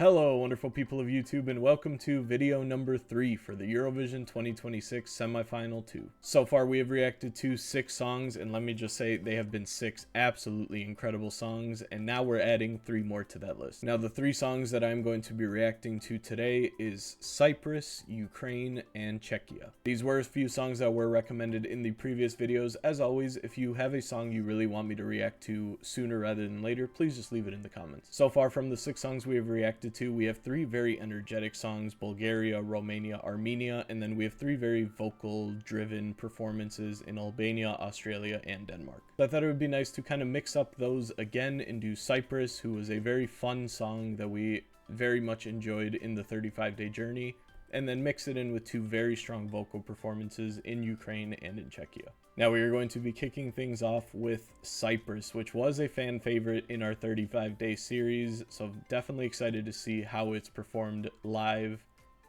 Hello, wonderful people of YouTube, and welcome to video number 3 for the Eurovision 2026 Semi-Final 2. So far, we have reacted to 6 songs, and let me just say, they have been 6 absolutely incredible songs, and now we're adding 3 more to that list. Now, the 3 songs that I'm going to be reacting to today is Cyprus, Ukraine, and Czechia. These were a few songs that were recommended in the previous videos. As always, if you have a song you really want me to react to sooner rather than later, please just leave it in the comments. So far, from the 6 songs we have reacted to, we have 3 very energetic songs: Bulgaria, Romania, Armenia, and then we have 3 very vocal driven performances in Albania, Australia, and Denmark. So I thought it would be nice to kind of mix up those again and do Cyprus, who was a very fun song that we very much enjoyed in the 35-day journey, and then mix it in with 2 very strong vocal performances in Ukraine and in Czechia. Now we are going to be kicking things off with Cyprus, which was a fan favorite in our 35-day series, so definitely excited to see how it's performed live.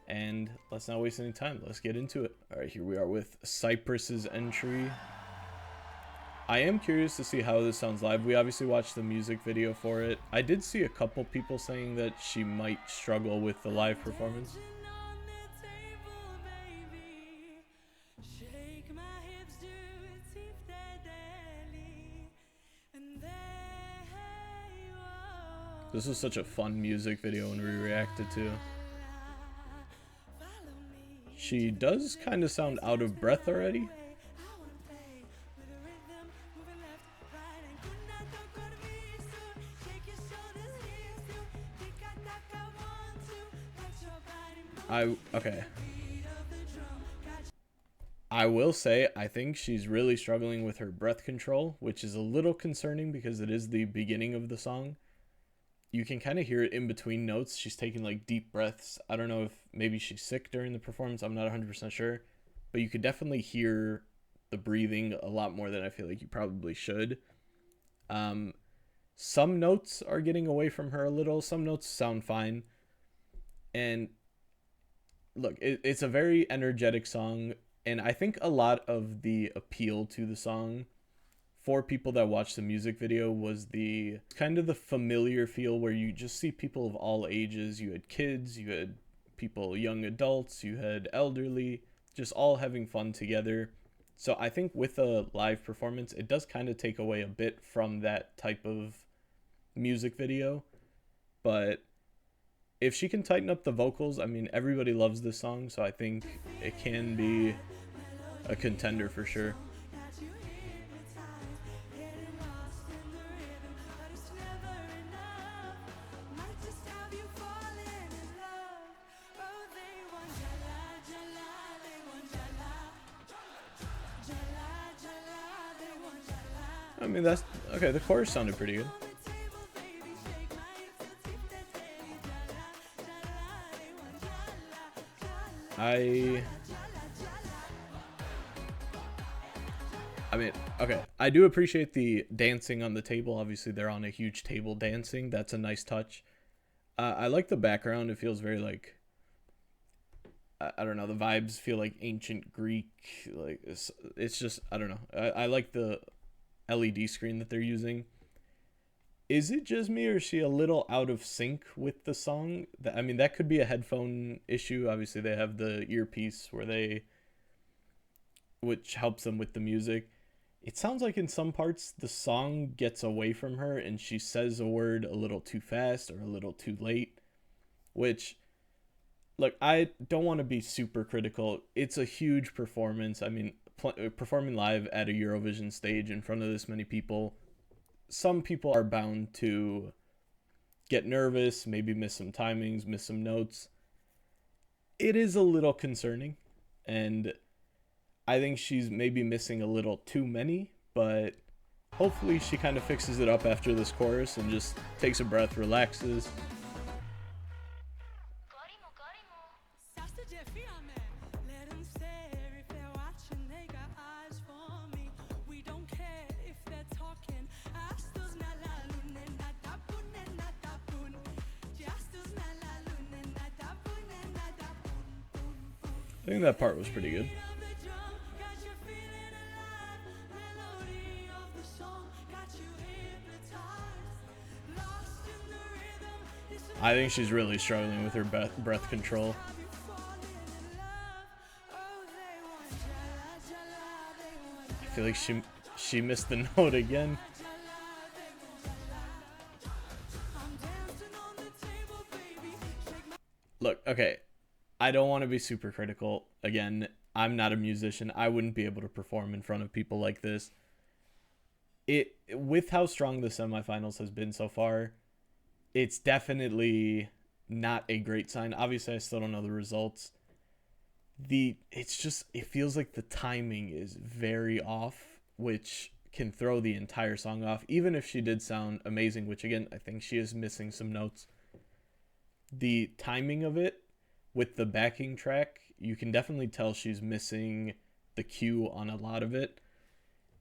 And let's not waste any time, let's get into it. Alright, here we are with Cyprus's entry. I am curious to see how this sounds live. We obviously watched the music video for it. I did see a couple people saying that she might struggle with the live performance. This was such a fun music video when we reacted to. She does kind of sound out of breath already. Okay. I will say, I think she's really struggling with her breath control, which is a little concerning because it is the beginning of the song. You can kind of hear it in between notes. She's taking like deep breaths. I don't know if maybe she's sick during the performance. I'm not 100% sure. But you could definitely hear the breathing a lot more than I feel like you probably should. Some notes are getting away from her a little. Some notes sound fine. And look, it's a very energetic song. And I think a lot of the appeal to the song for people that watched the music video was the kind of the familiar feel where you just see people of all ages. You had kids, you had people, young adults, you had elderly, just all having fun together. So I think with a live performance, it does kind of take away a bit from that type of music video. But if she can tighten up the vocals, I mean, everybody loves this song, so I think it can be a contender for sure. I mean, that's okay. The chorus sounded pretty good. I mean, okay. I do appreciate the dancing on the table. Obviously, they're on a huge table dancing. That's a nice touch. I like the background. It feels very like, I don't know. The vibes feel like ancient Greek. Like it's just, I don't know. I like the LED screen that they're using. Is it just me, or is she a little out of sync with the song? I mean, that could be a headphone issue. Obviously, they have the earpiece which helps them with the music. It sounds like in some parts the song gets away from her and she says a word a little too fast or a little too late, which, look, I don't want to be super critical. It's a huge performance. I mean, performing live at a Eurovision stage in front of this many people, some people are bound to get nervous, maybe miss some timings, miss some notes. It is a little concerning, and I think she's maybe missing a little too many, but hopefully she kind of fixes it up after this chorus and just takes a breath, relaxes. I think that part was pretty good. I think she's really struggling with her breath control. I feel like she missed the note again. Look, okay, I don't want to be super critical. Again, I'm not a musician. I wouldn't be able to perform in front of people like this. With how strong the semifinals has been so far, it's definitely not a great sign. Obviously, I still don't know the results. It feels like the timing is very off, which can throw the entire song off. Even if she did sound amazing, which again, I think she is missing some notes. The timing of it with the backing track, you can definitely tell she's missing the cue on a lot of it.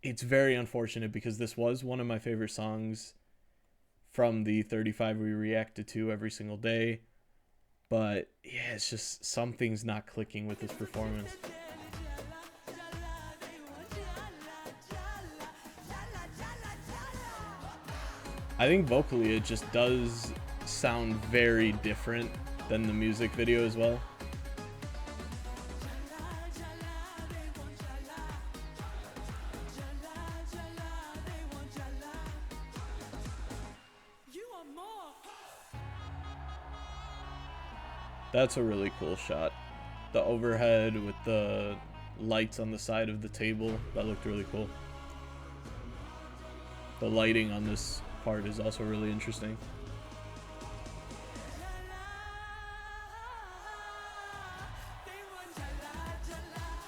It's very unfortunate because this was one of my favorite songs from the 35 we reacted to every single day. But yeah, it's just something's not clicking with this performance. I think vocally it just does sound very different than the music video as well. That's a really cool shot. The overhead with the lights on the side of the table, that looked really cool. The lighting on this part is also really interesting.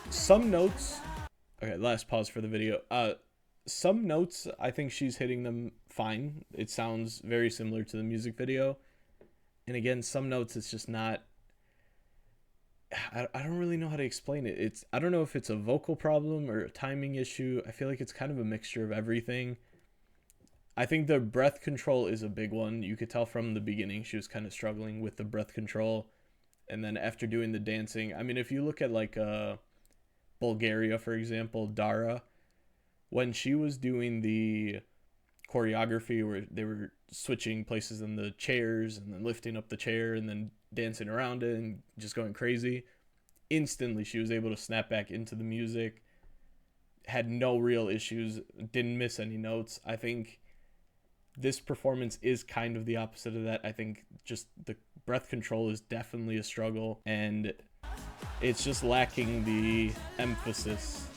Some notes, okay, last pause for the video. Some notes, I think she's hitting them fine. It sounds very similar to the music video. And again, some notes, it's just not, I don't really know how to explain it. I don't know if it's a vocal problem or a timing issue. I feel like it's kind of a mixture of everything. I think the breath control is a big one. You could tell from the beginning she was kind of struggling with the breath control. And then after doing the dancing, I mean, if you look at like Bulgaria, for example, Dara, when she was doing the choreography where they were switching places in the chairs and then lifting up the chair and then dancing around it and just going crazy, instantly she was able to snap back into the music, had no real issues, didn't miss any notes. I think this performance is kind of the opposite of that. I think just the breath control is definitely a struggle, and it's just lacking the emphasis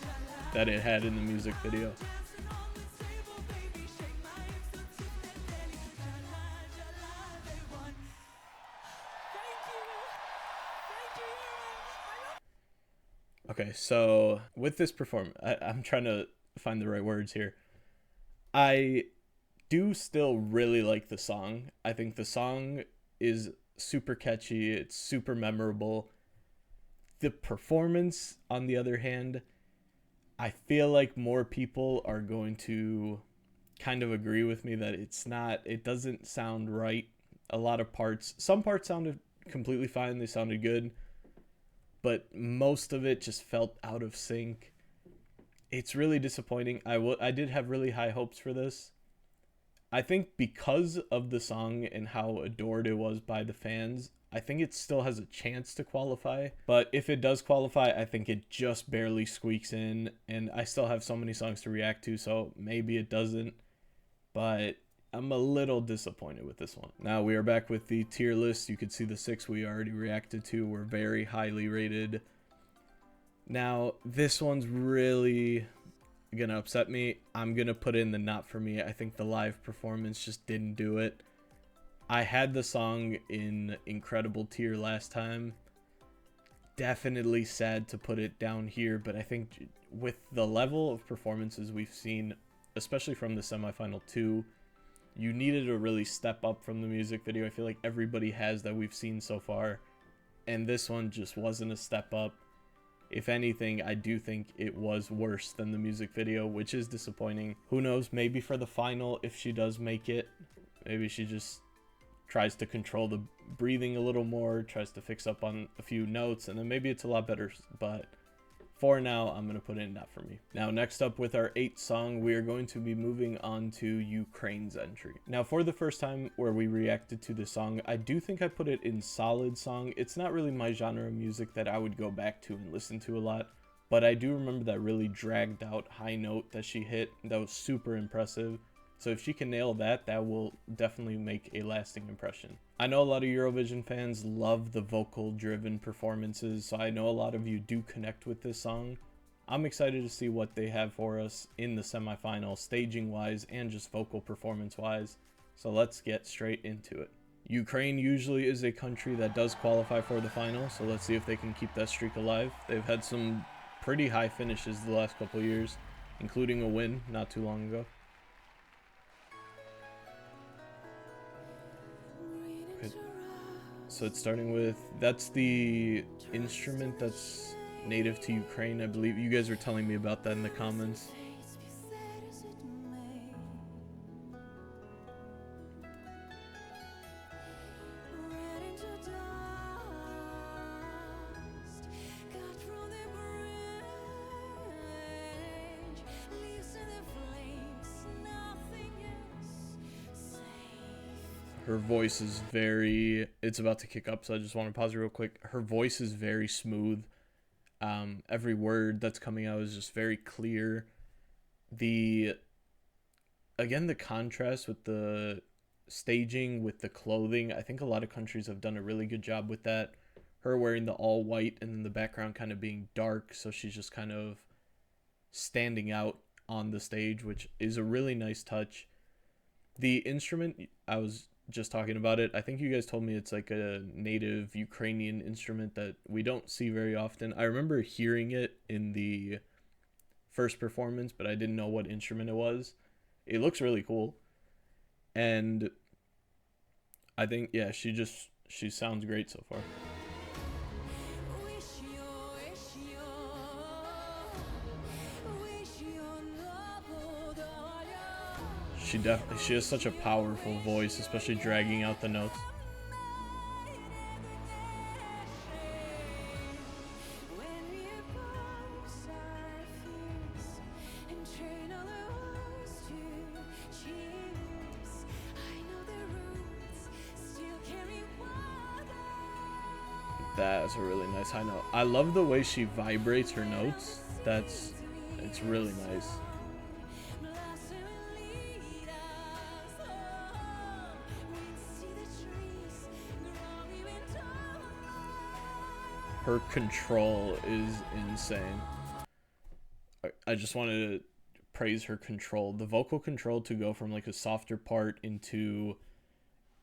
that it had in the music video. Okay, so with this performance, I'm trying to find the right words here. I do still really like the song. I think the song is super catchy. It's super memorable. The performance, on the other hand, I feel like more people are going to kind of agree with me that it doesn't sound right. A lot of parts, some parts sounded completely fine. They sounded good. But most of it just felt out of sync. It's really disappointing. I did have really high hopes for this. I think because of the song and how adored it was by the fans, I think it still has a chance to qualify. But if it does qualify, I think it just barely squeaks in. And I still have so many songs to react to, so maybe it doesn't. But I'm a little disappointed with this one. Now we are back with the tier list. You can see the 6 we already reacted to were very highly rated. Now this one's really gonna upset me. I'm gonna put in the not for me. I think the live performance just didn't do it. I had the song in incredible tier last time. Definitely sad to put it down here, but I think with the level of performances we've seen, especially from the semifinal 2, you needed to really step up from the music video. I feel like everybody has that we've seen so far, and this one just wasn't a step up. If anything, I do think it was worse than the music video, which is disappointing. Who knows, maybe for the final, if she does make it, maybe she just tries to control the breathing a little more, tries to fix up on a few notes, and then maybe it's a lot better. But For now, I'm going to put in Not For Me. Now, next up with our 8th song, we are going to be moving on to Ukraine's entry. Now, for the first time where we reacted to the song, I do think I put it in solid song. It's not really my genre of music that I would go back to and listen to a lot, but I do remember that really dragged out high note that she hit. That was super impressive. So if she can nail that, that will definitely make a lasting impression. I know a lot of Eurovision fans love the vocal-driven performances, so I know a lot of you do connect with this song. I'm excited to see what they have for us in the semifinal, staging-wise and just vocal performance-wise. So let's get straight into it. Ukraine usually is a country that does qualify for the final, so let's see if they can keep that streak alive. They've had some pretty high finishes the last couple years, including a win not too long ago. Okay. So it's starting with, that's the instrument that's native to Ukraine, I believe. You guys were telling me about that in the comments. Her voice is very, it's about to kick up, so I just want to pause real quick. Her voice is very smooth. Every word that's coming out is just very clear. Again, the contrast with the staging, with the clothing, I think a lot of countries have done a really good job with that. Her wearing the all white and then the background kind of being dark, so she's just kind of standing out on the stage, which is a really nice touch. The instrument, I was just talking about it. I think you guys told me it's like a native Ukrainian instrument that we don't see very often. I remember hearing it in the first performance, but I didn't know what instrument it was. It looks really cool. And I think, yeah, she sounds great so far. She has such a powerful voice, especially dragging out the notes. That's a really nice high note. I love the way she vibrates her notes. It's really nice. Her control is insane. I just want to praise her control. The vocal control to go from like a softer part into,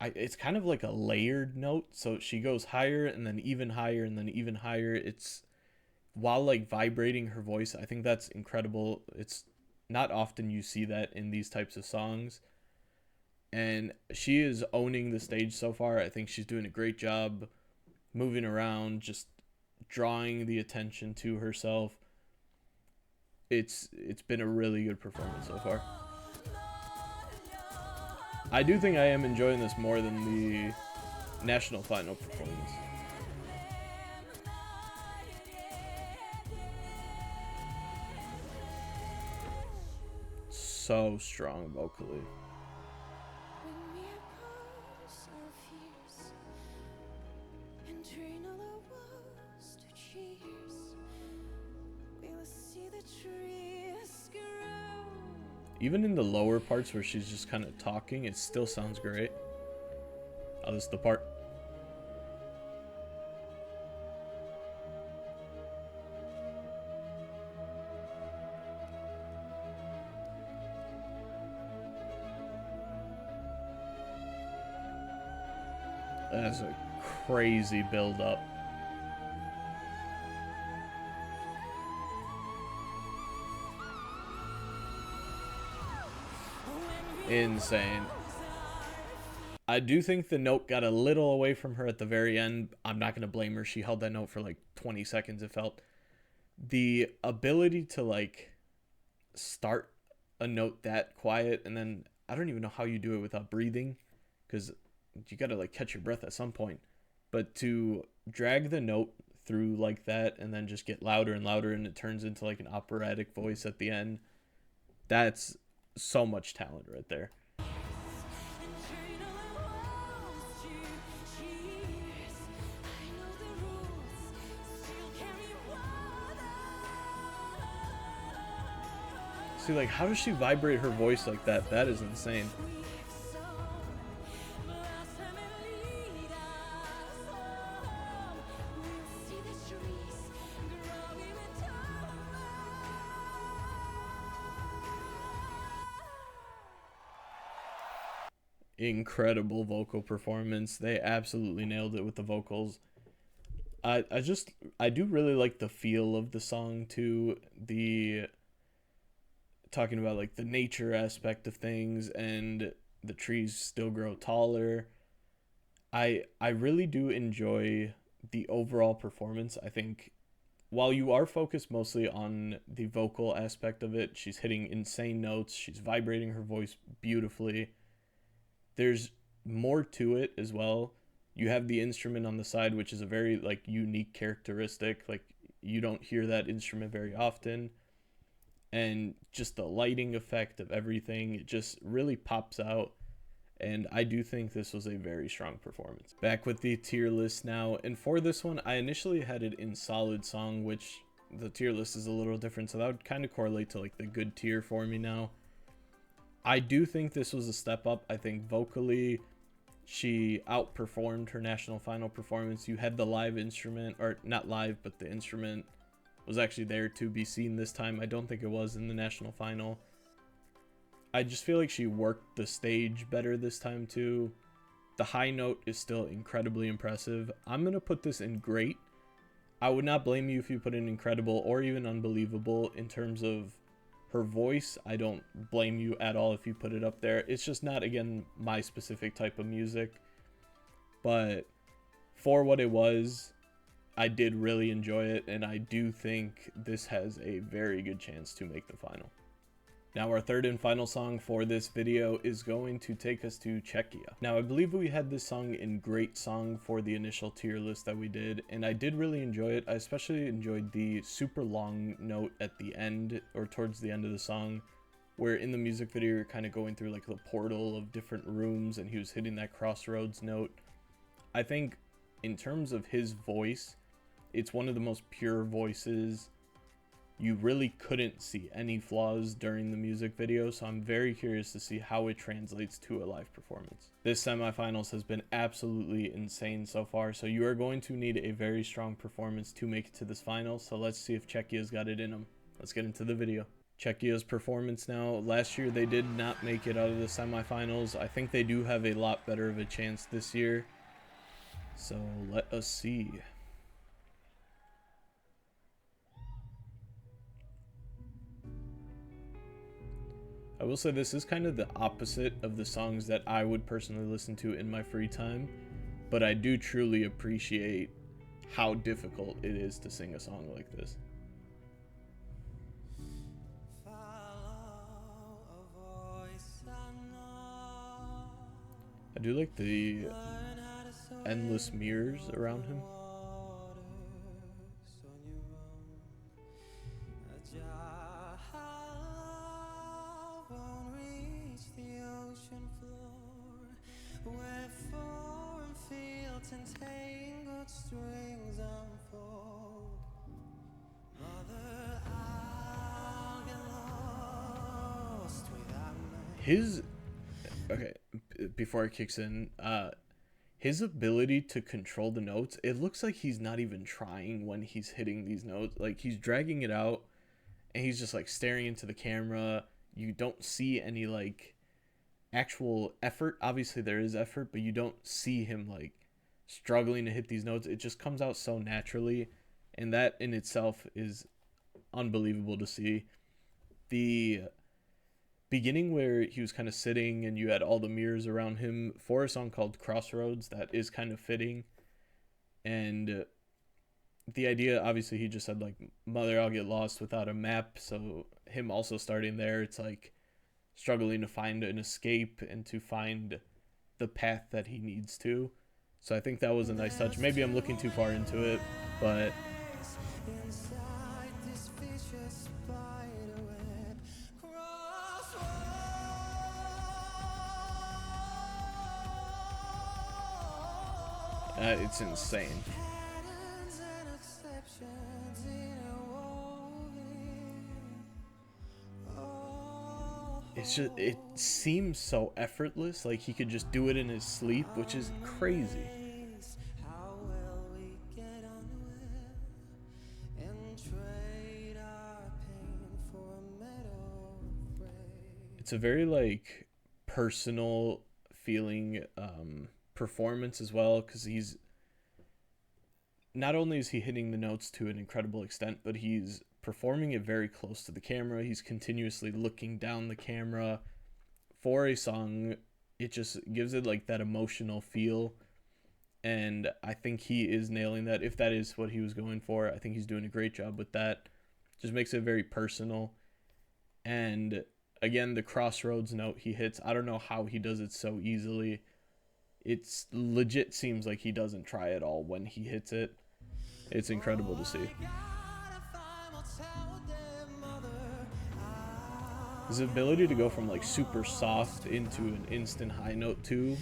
it's kind of like a layered note. So she goes higher and then even higher and then even higher. It's, while like vibrating her voice, I think that's incredible. It's not often you see that in these types of songs. And she is owning the stage so far. I think she's doing a great job moving around, just drawing the attention to herself. It's been a really good performance so far. I do think I am enjoying this more than the national final performance. So strong vocally. Even in the lower parts where she's just kind of talking, it still sounds great. Oh, this is the part. That's a crazy build up. Insane. I do think the note got a little away from her at the very end. I'm not going to blame her. She held that note for like 20 seconds, it felt. The ability to like start a note that quiet, and then I don't even know how you do it without breathing, because you got to like catch your breath at some point. But to drag the note through like that and then just get louder and louder, and it turns into like an operatic voice at the end. That's so much talent right there. See, like, how does she vibrate her voice like that? That is insane. Incredible vocal performance. They absolutely nailed it with the vocals. I do really like the feel of the song too. The talking about like the nature aspect of things, and the trees still grow taller. I really do enjoy the overall performance. I think while you are focused mostly on the vocal aspect of it, she's hitting insane notes, she's vibrating her voice beautifully. There's more to it as well. You have the instrument on the side, which is a very like unique characteristic. Like, you don't hear that instrument very often, and just the lighting effect of everything, it just really pops out. And I do think this was a very strong performance. Back with the tier list now, and for this one I initially had it in solid song, which the tier list is a little different, so that would kind of correlate to like the good tier for me now. I do think this was a step up. I think vocally she outperformed her national final performance. You had the live instrument, or not live, but the instrument was actually there to be seen this time. I don't think it was in the national final. I just feel like she worked the stage better this time too. The high note is still incredibly impressive. I'm going to put this in great. I would not blame you if you put in incredible or even unbelievable in terms of her voice. I don't blame you at all if you put it up there. It's just not, again, my specific type of music. But for what it was, I did really enjoy it, and I do think this has a very good chance to make the final. Now our third and final song for this video is going to take us to Czechia. Now I believe we had this song in great song for the initial tier list that we did, and I did really enjoy it. I especially enjoyed the super long note at the end, or towards the end of the song, where in the music video you're kind of going through like the portal of different rooms and he was hitting that crossroads note. I think in terms of his voice, it's one of the most pure voices. You really couldn't see any flaws during the music video, so I'm very curious to see how it translates to a live performance. This semifinals has been absolutely insane so far, so you are going to need a very strong performance to make it to this final, so let's see if Czechia's got it in them. Let's get into the video. Czechia's performance now. Last year they did not make it out of the semifinals. I think they do have a lot better of a chance this year, so let us see. I will say this is kind of the opposite of the songs that I would personally listen to in my free time, but I do truly appreciate how difficult it is to sing a song like this. I do like the endless mirrors around him. Okay, before it kicks in, his ability to control the notes, it looks like he's not even trying when he's hitting these notes. Like, he's dragging it out and he's just like staring into the camera. You don't see any like actual effort. Obviously there is effort, but you don't see him like struggling to hit these notes. It just comes out so naturally, and that in itself is unbelievable to see. The beginning where he was kind of sitting and you had all the mirrors around him for a song called Crossroads, that is kind of fitting. And the idea, obviously he just said like, mother, I'll get lost without a map, so him also starting there, it's like struggling to find an escape and to find the path that he needs to. So I think that was a nice touch. Maybe I'm looking too far into it, but it's insane. It's just, it seems so effortless, like he could just do it in his sleep, which is crazy. It's a very like personal feeling performance as well, because he's not only is he hitting the notes to an incredible extent, but he's performing it very close to the camera. He's continuously looking down the camera for a song. It just gives it like that emotional feel, and I think he is nailing that. If that is what he was going for, I think he's doing a great job with that. Just makes it very personal. And again, the crossroads note he hits, I don't know how he does it so easily. It's legit seems like he doesn't try at all when he hits it. It's incredible to see. His ability to go from like super soft into an instant high note too.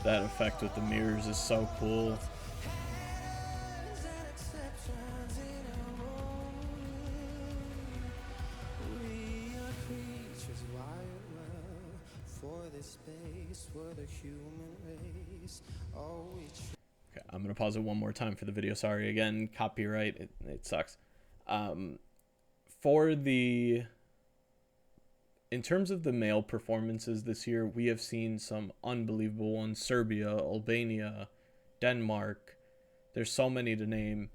That effect with the mirrors is so cool. Okay, I'm gonna pause it one more time for the video. Sorry again, copyright. It sucks. In terms of the male performances this year, we have seen some unbelievable ones. Serbia, Albania, Denmark. There's so many to name.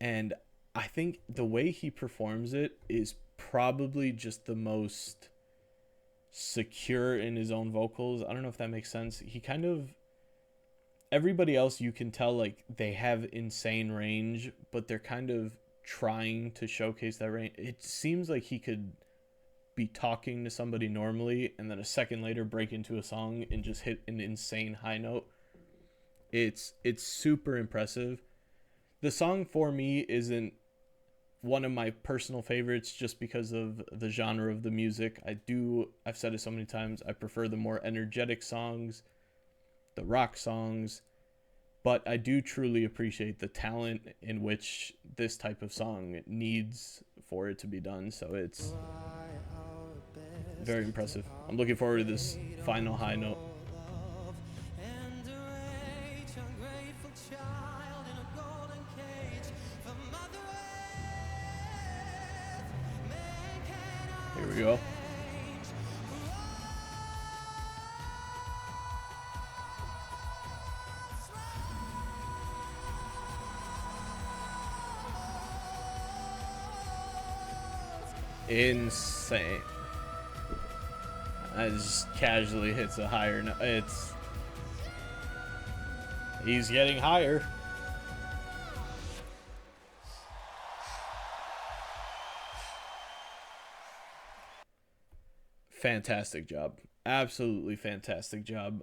And I think the way he performs it is probably just the most secure in his own vocals. I don't know if that makes sense. He kind of... Everybody else, you can tell, like, they have insane range, but they're kind of trying to showcase that range. It seems like he could be talking to somebody normally and then a second later break into a song and just hit an insane high note. It's super impressive. The song for me isn't one of my personal favorites just because of the genre of the music. I've said it so many times, I prefer the more energetic songs, the rock songs, but I do truly appreciate the talent in which this type of song needs for it to be done. So it's very impressive. I'm looking forward to this final high note. Here we go. Insane. I just casually hits a higher note. He's getting higher. Fantastic job. Absolutely fantastic job.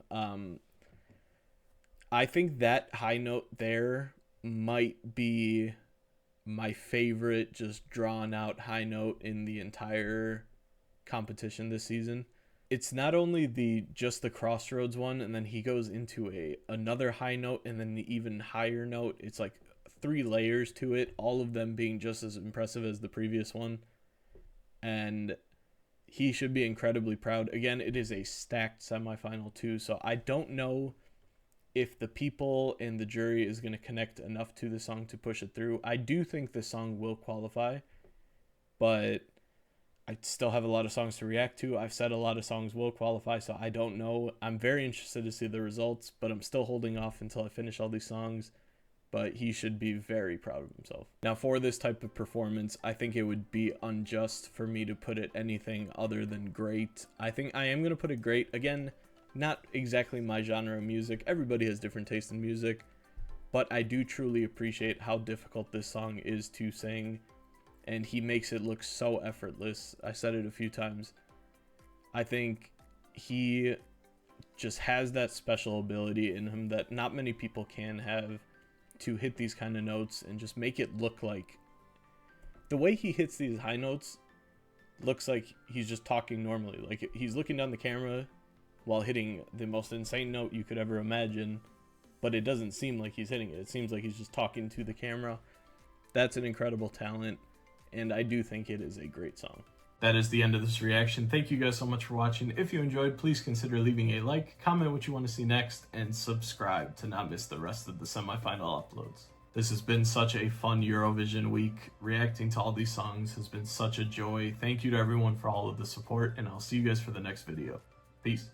I think that high note there might be my favorite just drawn out high note in the entire competition this season. It's not only just the crossroads one, and then he goes into another high note and then the even higher note. It's like 3 layers to it, all of them being just as impressive as the previous one. And he should be incredibly proud. Again, it is a stacked semifinal too, so I don't know if the people and the jury is going to connect enough to the song to push it through. I do think the song will qualify, but I still have a lot of songs to react to. I've said a lot of songs will qualify, so I don't know. I'm very interested to see the results, but I'm still holding off until I finish all these songs. But he should be very proud of himself. Now, for this type of performance, I think it would be unjust for me to put it anything other than great. I think I am going to put it great. Again, not exactly my genre of music. Everybody has different taste in music. but I do truly appreciate how difficult this song is to sing, and he makes it look so effortless. I said it a few times. I think he just has that special ability in him that not many people can have, to hit these kind of notes and just make it look like, the way he hits these high notes looks like he's just talking normally. Like he's looking down the camera while hitting the most insane note you could ever imagine, but it doesn't seem like he's hitting it. It seems like he's just talking to the camera. That's an incredible talent, and I do think it is a great song. That is the end of this reaction. Thank you guys so much for watching. If you enjoyed, please consider leaving a like, comment what you want to see next, and subscribe to not miss the rest of the semifinal uploads. This has been such a fun Eurovision week. Reacting to all these songs has been such a joy. Thank you to everyone for all of the support, and I'll see you guys for the next video. Peace.